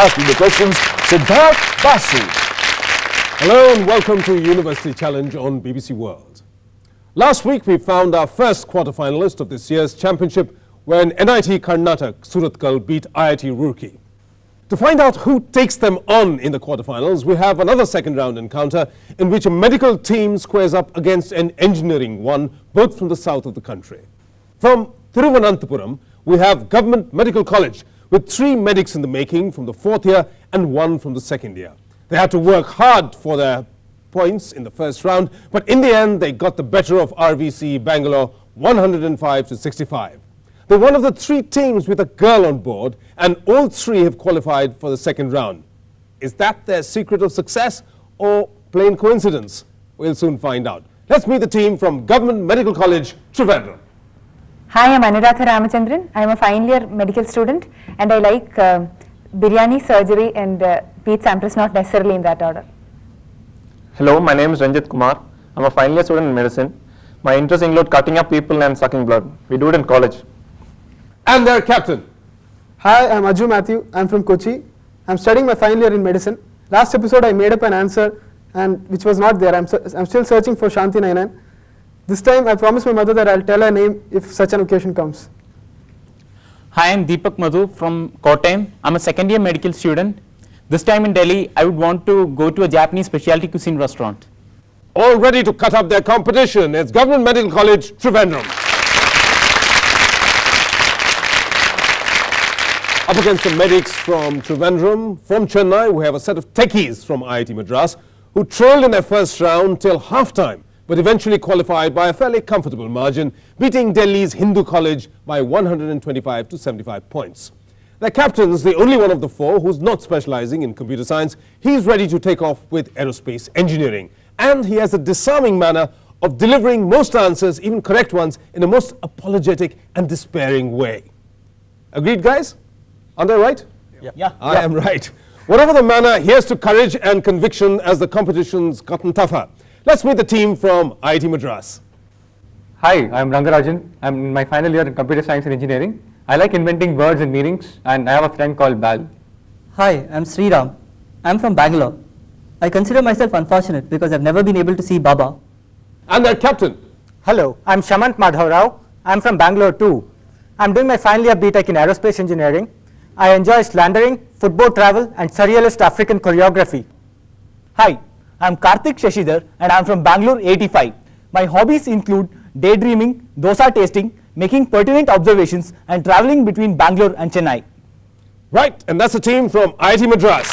asking the questions, Siddhartha Basu. Hello and welcome to University Challenge on BBC World. Last week we found our first quarter-finalist of this year's championship when NIT Karnataka Surathkal beat IIT Roorkee. To find out who takes them on in the quarterfinals, we have another second-round encounter in which a medical team squares up against an engineering one, both from the south of the country. From Trivandrum, we have Government Medical College with 3 medics in the making from the 4th year and 1 from the 2nd year. They had to work hard for their points in the first round, but in the end they got the better of RVC Bangalore 105 to 65. They're one of the 3 teams with a girl on board, and all 3 have qualified for the second round. Is that their secret of success or plain coincidence? We'll soon find out. Let's meet the team from Government Medical College, Trivandrum. Hi, I'm Anuradha Ramachandran. I'm a final year medical student and I like biryani, surgery and peat samples, not necessarily in that order. Hello, my name is Ranjit Kumar. I'm a final year student in medicine. My interests include cutting up people and sucking blood. We do it in college. And their captain. Hi, I'm Ajju Matthew. I'm from Kochi. I'm studying my final year in medicine. Last episode I made up an answer and which was not there. I'm still searching for Shanti Nainan. This time I promised my mother that I'll tell her name if such an occasion comes. Hi, I'm Deepak Madhu from Kottayam. I'm a second year medical student. This time in Delhi, I would want to go to a Japanese specialty cuisine restaurant. All ready to cut up their competition. It's Government Medical College, Trivandrum. Up against the medics from Trivandrum. From Chennai, we have a set of techies from IIT Madras who trailed in their first round till half-time, but eventually qualified by a fairly comfortable margin, beating Delhi's Hindu College by 125 to 75 points. Their captain's the only one of the 4 who's not specializing in computer science. He's ready to take off with aerospace engineering. And he has a disarming manner of delivering most answers, even correct ones, in a most apologetic and despairing way. Agreed, guys? Aren't I right? Yeah. I am right. Whatever the manner, here's to courage and conviction as the competition's gotten tougher. Let's meet the team from IIT Madras. Hi, I'm Rangarajan. I'm in my final year in computer science and engineering. I like inventing words and meanings, and I have a friend called Bal. Hi, I'm Sriram. I'm from Bangalore. I consider myself unfortunate because I've never been able to see Baba. And their captain. Hello, I'm Shamant Madhavrao. I'm from Bangalore too. I'm doing my final year BTech in aerospace engineering. I enjoy slandering, football travel and surrealist African choreography. Hi, I'm Karthik Shashidhar and I'm from Bangalore 85. My hobbies include daydreaming, dosa tasting, making pertinent observations and traveling between Bangalore and Chennai. Right, and that's the team from IIT Madras.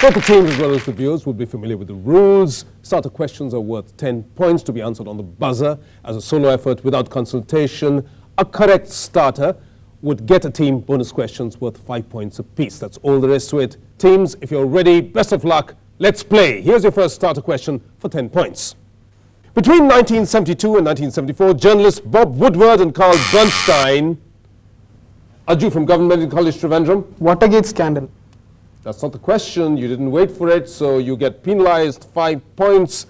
Both the teams as well as the viewers will be familiar with the rules. Starter questions are worth 10 points to be answered on the buzzer as a solo effort without consultation. A correct starter would get a team bonus questions worth 5 points apiece. That's all there is to it. Teams, if you're ready, best of luck. Let's play. Here's your first starter question for 10 points. Between 1972 and 1974, journalists Bob Woodward and Carl Bernstein, Ajju from Government Medical College, Trivandrum. Watergate scandal. That's not the question. You didn't wait for it, so you get penalized 5 points.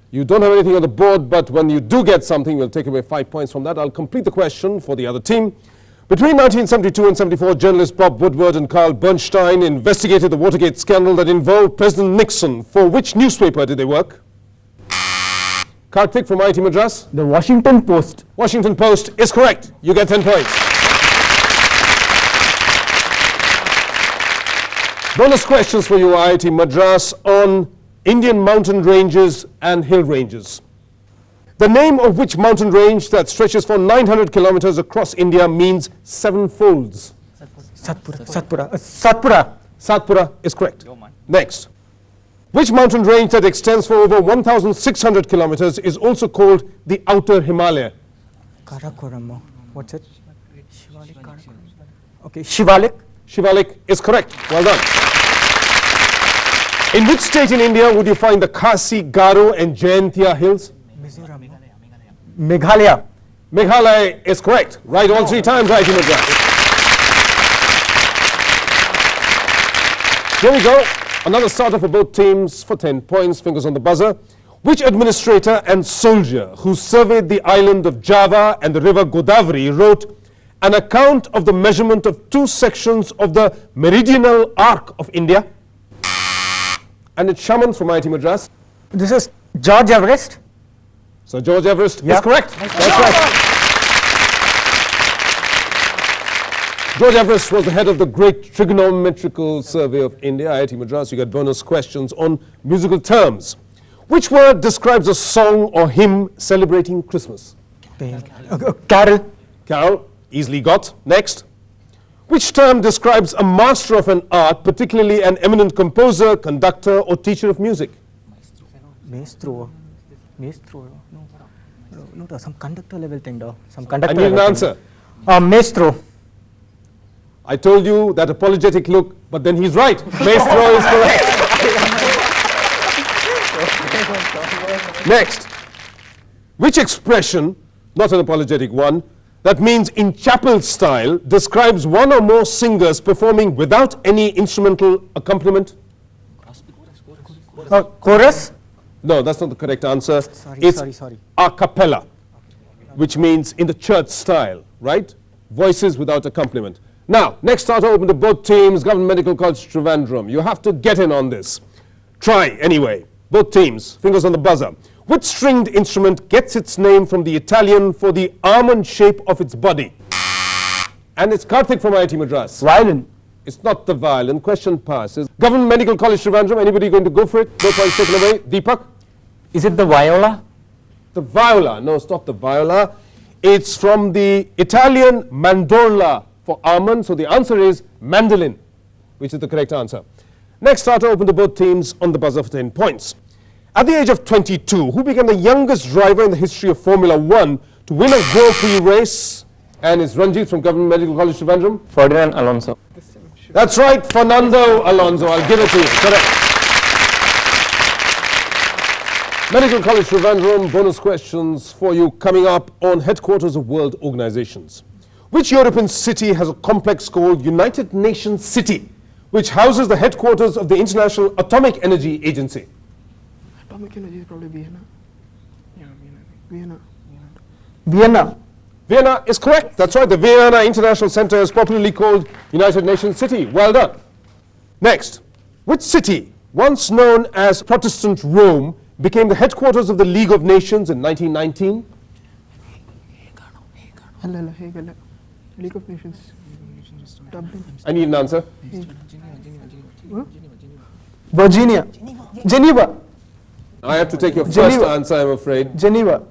You don't have anything on the board, but when you do get something, we'll take away 5 points from that. I'll complete the question for the other team. Between 1972 and 74, journalists Bob Woodward and Carl Bernstein investigated the Watergate scandal that involved President Nixon. For which newspaper did they work? Karthik from IIT Madras. The Washington Post. Washington Post is correct. You get 10 points. Bonus questions for you, IIT Madras, on Indian mountain ranges and hill ranges. The name of which mountain range that stretches for 900 kilometers across India means 7 folds? Satpura. Satpura is correct. Next. Which mountain range that extends for over 1,600 kilometers is also called the Outer Himalaya? Karakoram. What's it? Okay, Shivalik. Shivalik is correct. Well done. In which state in India would you find the Khasi, Garo and Jaintia hills? Meghalaya. Meghalaya is correct. Right all 3 times, IIT Madras. Here we go. Another starter for both teams for 10 points. Fingers on the buzzer. Which administrator and soldier who surveyed the island of Java and the river Godavari wrote, an account of the measurement of two sections of the meridional arc of India? And it's Shaman from IIT Madras. This is George Everest. So George Everest Yeah. is correct. That's right. George Everest was the head of the Great Trigonometrical Survey of India, IIT Madras. You get bonus questions on musical terms. Which word describes a song or hymn celebrating Christmas? Carol. Carol, easily got. Next. Which term describes a master of an art, particularly an eminent composer, conductor, or teacher of music? Maestro. No, some conductor level thing, though. Some I conductor need an level answer. thing. Maestro. I told you that apologetic look, but then he's right. Maestro is correct. Next. Which expression, not an apologetic one, that means in chapel style, describes one or more singers performing without any instrumental accompaniment? Chorus. No, that's not the correct answer. Sorry. A cappella, which means in the church style, right? Voices without accompaniment. Now, next starter open to both teams, Government Medical College Trivandrum. You have to get in on this. Try anyway. Both teams, fingers on the buzzer. Which stringed instrument gets its name from the Italian for the almond shape of its body? And it's Karthik from IIT Madras. Violin. It's not the violin. Question passes. Government Medical College Trivandrum. Anybody going to go for it? No points taken away. Deepak? Is it the viola? The viola. No, it's not the viola. It's from the Italian mandorla for almond. So the answer is mandolin, which is the correct answer. Next starter open to both teams on the buzzer for 10 points. At the age of 22, who became the youngest driver in the history of Formula 1 to win a Grand Prix race? And it's Ranjit from Government Medical College Trivandrum. Ferdinand Alonso. That's right, Fernando Alonso. I'll give it to you. Correct. Medical College Trivandrum, bonus questions for you coming up on headquarters of world organizations. Which European city has a complex called United Nations City, which houses the headquarters of the International Atomic Energy Agency? Atomic energy is probably Vienna. Vienna. Vienna is correct. That's right. The Vienna International Center is popularly called United Nations City. Well done. Next. Which city, once known as Protestant Rome, became the headquarters of the League of Nations in 1919? League of Nations. Dublin. I need an answer. Virginia. Geneva. I have to take your first Geneva. answer, I'm afraid. Geneva.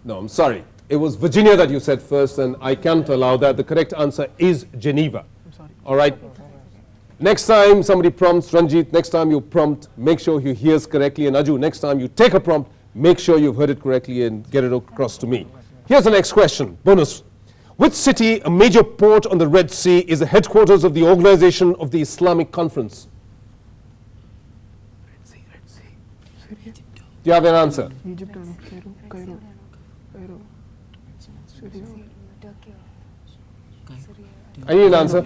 No, I'm sorry. It was Virginia that you said first, and I can't allow that. The correct answer is Geneva. I'm sorry. All right. Next time somebody prompts, Ranjit, next time you prompt, make sure he hears correctly. And Aju, next time you take a prompt, make sure you've heard it correctly and get it across to me. Here's the next question. Bonus. Which city, a major port on the Red Sea, is the headquarters of the Organization of the Islamic Conference? Red Sea. Syria. Do you have an answer? Egypt. Cairo. Syria. I need an answer.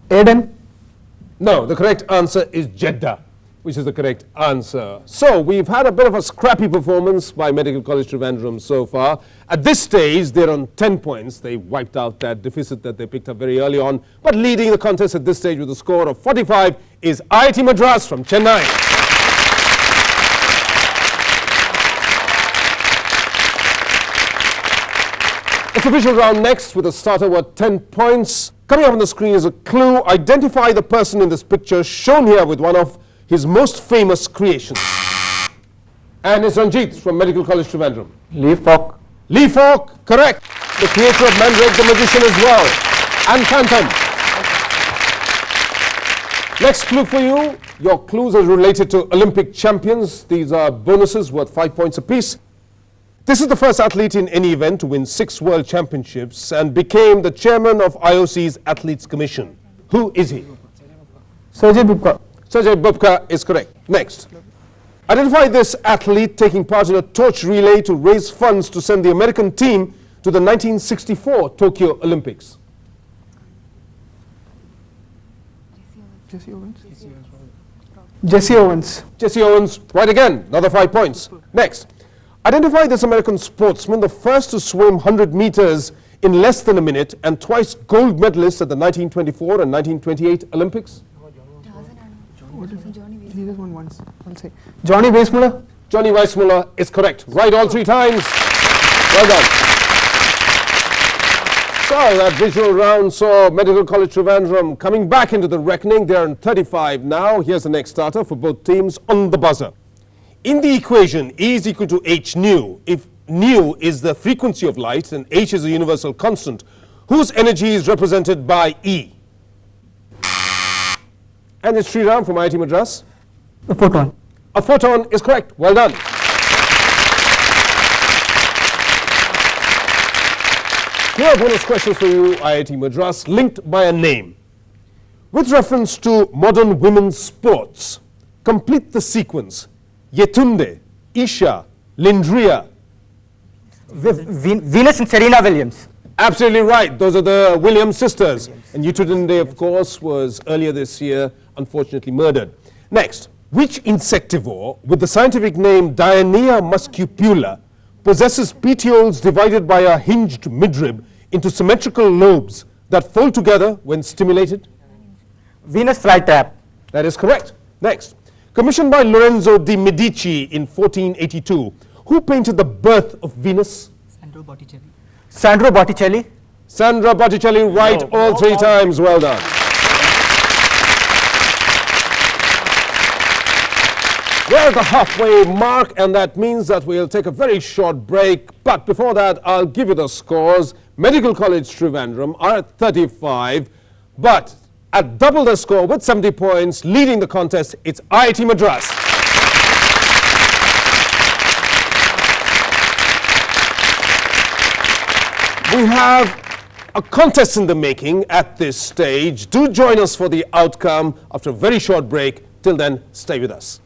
Aden. No, the correct answer is Jeddah, which is the correct answer. So we've had a bit of a scrappy performance by Medical College Trivandrum so far. At this stage, they're on 10 points. They wiped out that deficit that they picked up very early on. But leading the contest at this stage with a score of 45 is IIT Madras from Chennai. It's official round next with a starter worth 10 points. Coming up on the screen is a clue. Identify the person in this picture shown here with one of his most famous creations. And it's Ranjit from Medical College Trivandrum. Lee Falk. Lee Falk, correct. The creator of Mandrake the Magician as well. And Phantom. Next clue for you. Your clues are related to Olympic champions. These are bonuses worth 5 points apiece. This is the first athlete in any event to win 6 world championships and became the chairman of IOC's Athletes Commission. Who is he? Sergey Bubka. Sergey Bubka is correct. Next. Identify this athlete taking part in a torch relay to raise funds to send the American team to the 1964 Tokyo Olympics. Jesse Owens. Jesse Owens. Jesse Owens, right again, another 5 points. Next. Identify this American sportsman, the first to swim 100 meters in less than a minute and twice gold medalist at the 1924 and 1928 Olympics? I'll say Johnny Weissmuller. Johnny Weissmuller is correct. Right all 3 times. Well done. So that visual round saw Medical College Trivandrum coming back into the reckoning. They are in 35 now. Here's the next starter for both teams on the buzzer. In the equation, E is equal to h nu. If nu is the frequency of light and h is a universal constant, whose energy is represented by E? And it's Sriram from IIT Madras. A photon. A photon is correct. Well done. Here are bonus questions for you, IIT Madras, linked by a name. With reference to modern women's sports, complete the sequence. Yetunde, Isha, Lindria. Venus and Serena Williams. Absolutely right. Those are the Williams sisters. And Yetunde, of course, was earlier this year unfortunately murdered. Next, which insectivore with the scientific name Diania muscipula possesses petioles divided by a hinged midrib into symmetrical lobes that fold together when stimulated? Venus flytrap. That is correct. Next, commissioned by Lorenzo de' Medici in 1482, who painted the birth of Venus? Sandro Botticelli. Sandro Botticelli. Sandra Botticelli, right all 3 times. Well done. We're at the halfway mark, and that means that we'll take a very short break. But before that, I'll give you the scores. Medical College Trivandrum are at 35, but at double the score with 70 points, leading the contest, it's IIT Madras. We have a contest in the making at this stage. Do join us for the outcome after a very short break. Till then, stay with us.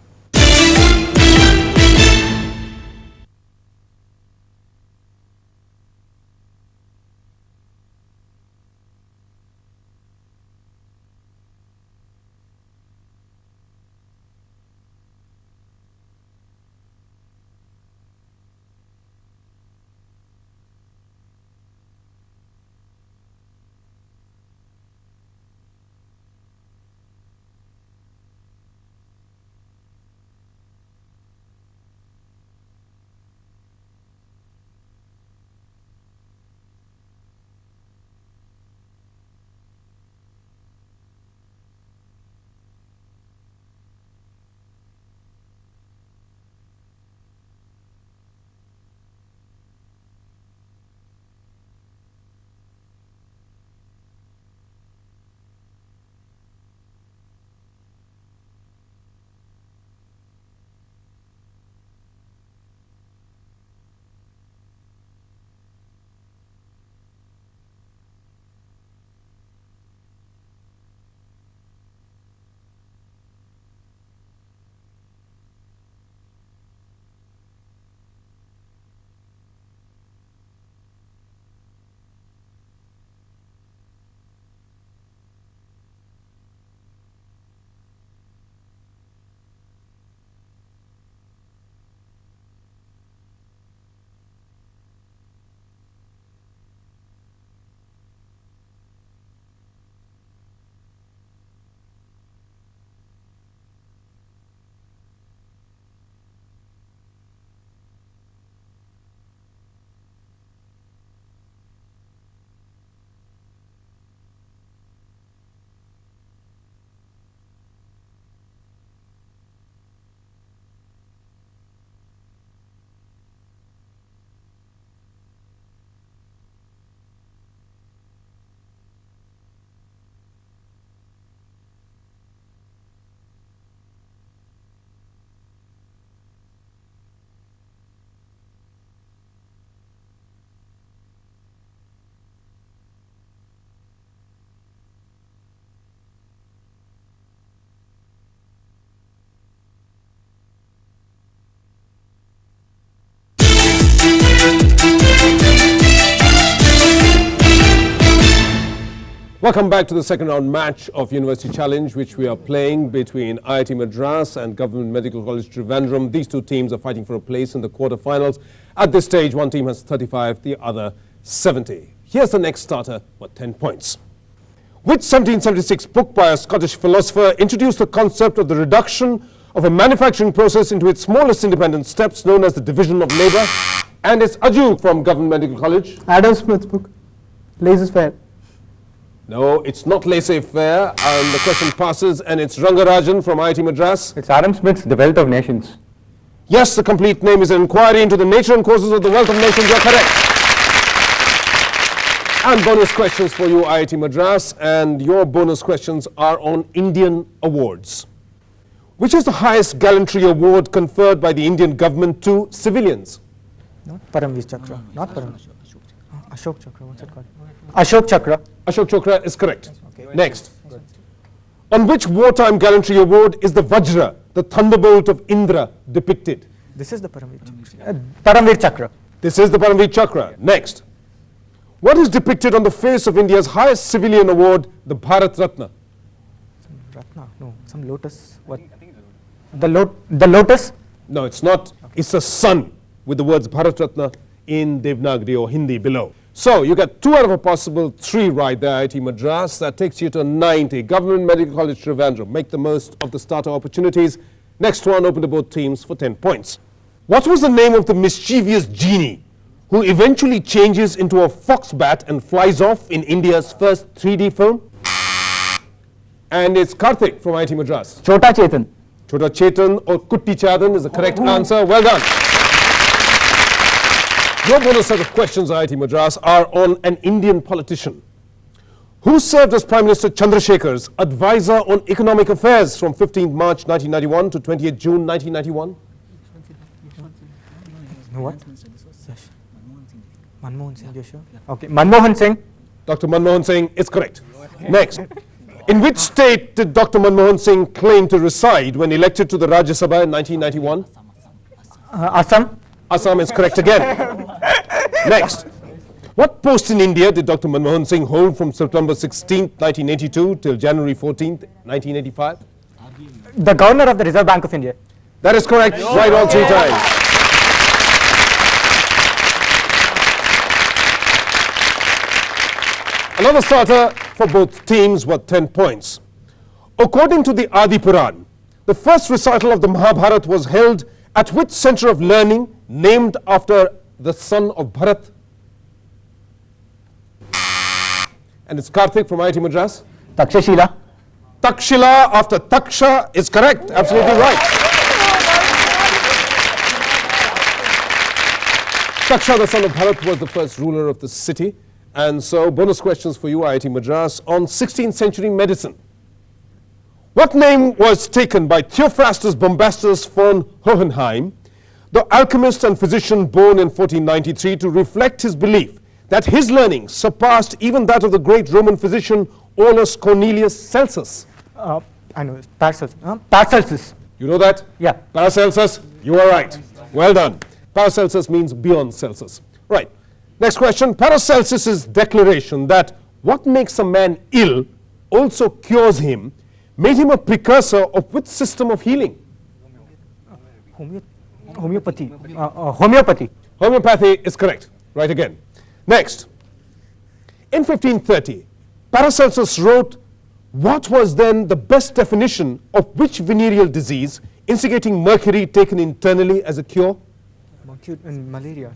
Welcome back to the second round match of University Challenge, which we are playing between IIT Madras and Government Medical College Trivandrum. These two teams are fighting for a place in the quarterfinals. At this stage, one team has 35, the other 70. Here's the next starter worth 10 points. Which 1776 book by a Scottish philosopher introduced the concept of the reduction of a manufacturing process into its smallest independent steps, known as the division of labor? And it's Aju from Govt Medical College. Adam Smith's book, Laissez-faire. No, it's not laissez-faire, and the question passes, and it's Rangarajan from IIT Madras. It's Adam Smith's The Wealth of Nations. Yes, the complete name is An Inquiry into the Nature and Causes of the Wealth of Nations. You're correct. And bonus questions for you, IIT Madras, and your bonus questions are on Indian awards. Which is the highest gallantry award conferred by the Indian government to civilians? Not Paramveer Chakra. Not Paramveer. Ashok Chakra. What's it called? Ashok Chakra. Ashok Chakra is correct. Next. On which wartime gallantry award is the Vajra, the thunderbolt of Indra, depicted? This is the Paramveer Chakra. Paramveer Chakra. This is the Paramveer Chakra. Next. What is depicted on the face of India's highest civilian award, the Bharat Ratna? Ratna. No. Some lotus. What? The lotus? No, it's not. It's a sun with the words Bharat Ratna in Devanagari or Hindi below. So you get 2 out of a possible 3 right there, IIT Madras. That takes you to 90. Government Medical College Trivandrum. Make the most of the starter opportunities. Next one, open to both teams for 10 points. What was the name of the mischievous genie who eventually changes into a fox bat and flies off in India's first 3D film? And it's Karthik from IIT Madras. Chota Chetan. Chota Chetan or Kutti Chadan is the correct answer. Well done. Your bonus set of questions, IIT Madras, are on an Indian politician who served as Prime Minister Chandrasekhar's advisor on economic affairs from 15th March 1991 to 28th June 1991. What? Manmohan Singh, you sure? Okay. Manmohan Singh. Dr. Manmohan Singh is correct. Next. In which state did Dr. Manmohan Singh claim to reside when elected to the Rajya Sabha in 1991? Assam. Assam is correct again. Next. What post in India did Dr. Manmohan Singh hold from September 16, 1982 till January 14, 1985? The Governor of the Reserve Bank of India. That is correct. Right all 3 times. Another starter for both teams worth 10 points. According to the Adi Puran, the first recital of the Mahabharata was held at which center of learning named after the son of Bharat? And it's Karthik from IIT Madras. Takshashila. Takshila after Taksha is correct. Absolutely right. Taksha, the son of Bharat, was the first ruler of the city. And so, bonus questions for you, IIT Madras, on 16th century medicine. What name was taken by Theophrastus Bombastus von Hohenheim, the alchemist and physician born in 1493, to reflect his belief that his learning surpassed even that of the great Roman physician Aulus Cornelius Celsus? I know. Paracelsus. Paracelsus. You know that? Yeah. Paracelsus, you are right. Well done. Paracelsus means beyond Celsus. Right. Next question. Paracelsus's declaration that what makes a man ill also cures him made him a precursor of which system of healing? Homeopathy. Homeopathy. Homeopathy is correct. Right again. Next. In 1530, Paracelsus wrote what was then the best definition of which venereal disease instigating mercury taken internally as a cure? Mercury and malaria.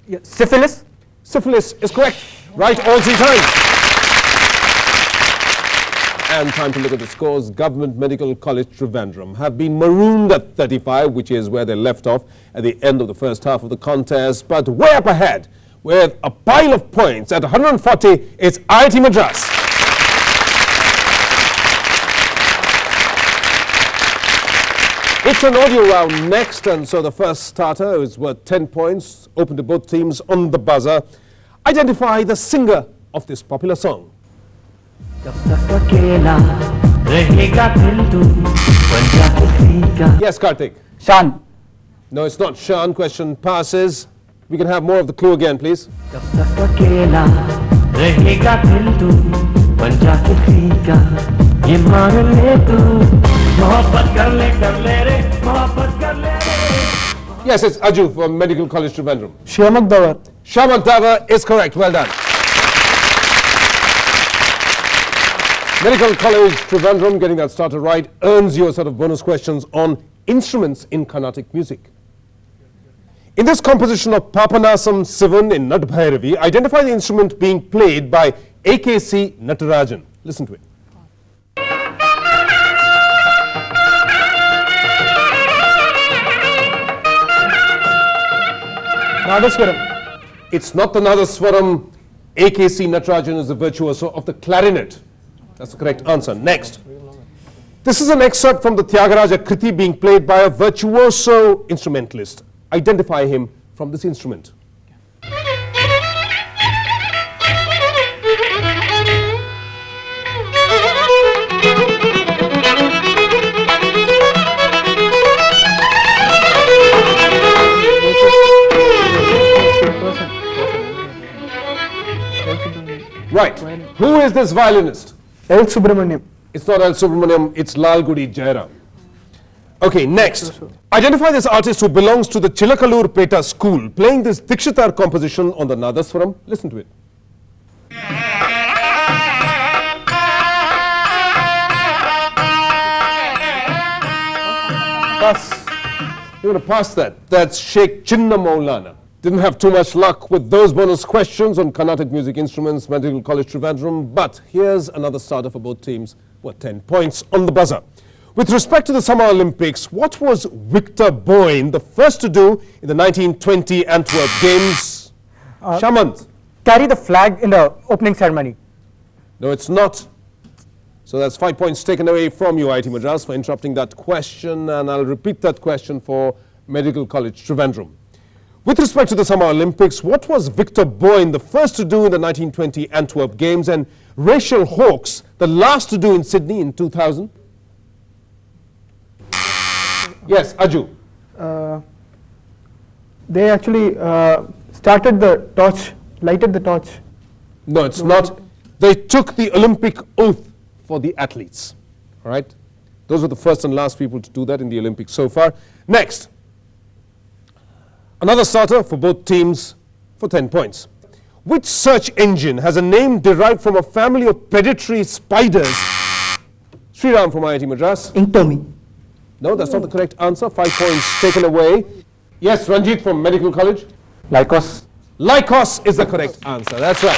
Yeah. Syphilis. Syphilis is correct. Right all 3 times. And time to look at the scores. Government Medical College Trivandrum have been marooned at 35, which is where they left off at the end of the first half of the contest. But way up ahead, with a pile of points at 140, it's IIT Madras. It's an audio round next, and so the first starter is worth 10 points, open to both teams on the buzzer. Identify the singer of this popular song. Yes, Karthik. Shan. No, it's not Shan. Question passes. We can have more of the clue again, please. Yes, it's Aju from Medical College Trivandrum. Shyamak Davar. Shamak Davar is correct. Well done. Medical College Trivandrum, getting that started right, earns you a set of bonus questions on instruments in Carnatic music. In this composition of Papanasam Sivan in Nat Bhairavi, identify the instrument being played by AKC Natarajan. Listen to it. Nadaswaram. It's not the Nadaswaram. AKC Natarajan is the virtuoso of the clarinet. That's the correct answer. Next. This is an excerpt from the Tyagaraja Kriti being played by a virtuoso instrumentalist. Identify him from this instrument. Right. Who is this violinist? L. Subramaniam. It's not L. Subramaniam, it's Lalgudi Jairam. Okay, next. Identify this artist who belongs to the Chilakalur Peta school, playing this Dikshitar composition on the Nadaswaram. Listen to it. Pass. You're going to pass that. That's Sheikh Chinna Maulana. Didn't have too much luck with those bonus questions on Carnatic music instruments, Medical College Trivandrum, but here's another starter for both teams with 10 points on the buzzer. With respect to the Summer Olympics, what was Victor Boyne the first to do in the 1920 Antwerp Games? Shamant. Carry the flag in the opening ceremony. No, it's not. So that's 5 points taken away from you, IIT Madras, for interrupting that question, and I'll repeat that question for Medical College Trivandrum. With respect to the Summer Olympics, what was Victor Boyne the first to do in the 1920 Antwerp Games, and Rachel Hawkes the last to do in Sydney in 2000? Yes, Aju. They actually started the torch, lighted the torch. No, it's not. They took the Olympic oath for the athletes. All right? Those were the first and last people to do that in the Olympics so far. Next. Another starter for both teams for 10 points. Which search engine has a name derived from a family of predatory spiders? Sriram from IIT Madras. Inktomi. No, that's not the correct answer. 5 points taken away. Yes, Ranjit from Medical College. Lycos. Lycos is the correct answer. That's right.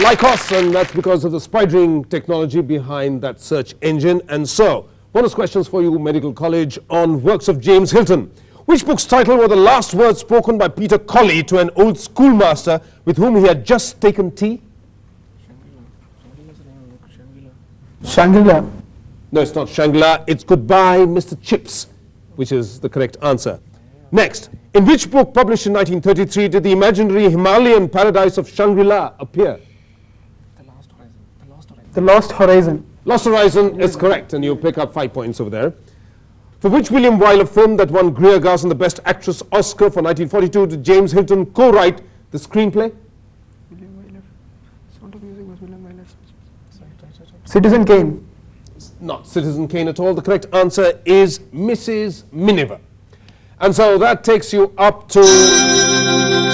Lycos, and that's because of the spidering technology behind that search engine. And so, bonus questions for you, Medical College, on works of James Hilton. Which book's title were the last words spoken by Peter Colley to an old schoolmaster with whom he had just taken tea? Shangri-La. No, it's not Shangri-La. It's Goodbye, Mr. Chips, which is the correct answer. Next, in which book published in 1933 did the imaginary Himalayan paradise of Shangri-La appear? The Lost Horizon. Lost Horizon is correct, and you pick up 5 points over there. For which William Wyler film that won Greer Garson the Best Actress Oscar for 1942 did James Hilton co-write the screenplay? Citizen Kane. Not Citizen Kane at all. The correct answer is Mrs. Miniver. And so that takes you up to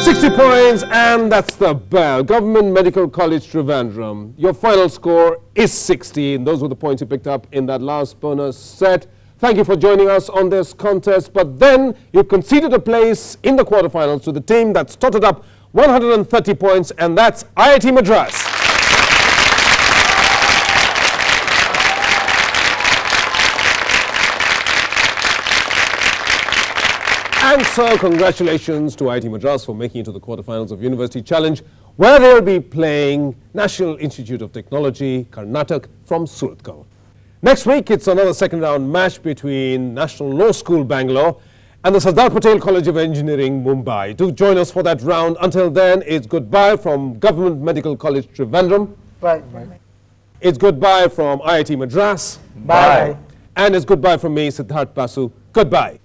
60 points, and that's the bell. Government Medical College Trivandrum. Your final score is 60, and those were the points you picked up in that last bonus set. Thank you for joining us on this contest, but then you conceded a place in the quarterfinals to the team that's totted up 130 points, and that's IIT Madras. And so, congratulations to IIT Madras for making it to the quarterfinals of University Challenge, where they'll be playing National Institute of Technology, Karnataka from Surathkal. Next week, it's another second round match between National Law School, Bangalore, and the Sardar Patel College of Engineering, Mumbai. Do join us for that round. Until then, it's goodbye from Government Medical College, Trivandrum. Bye. It's goodbye from IIT Madras. Bye. And it's goodbye from me, Siddhartha Basu. Goodbye.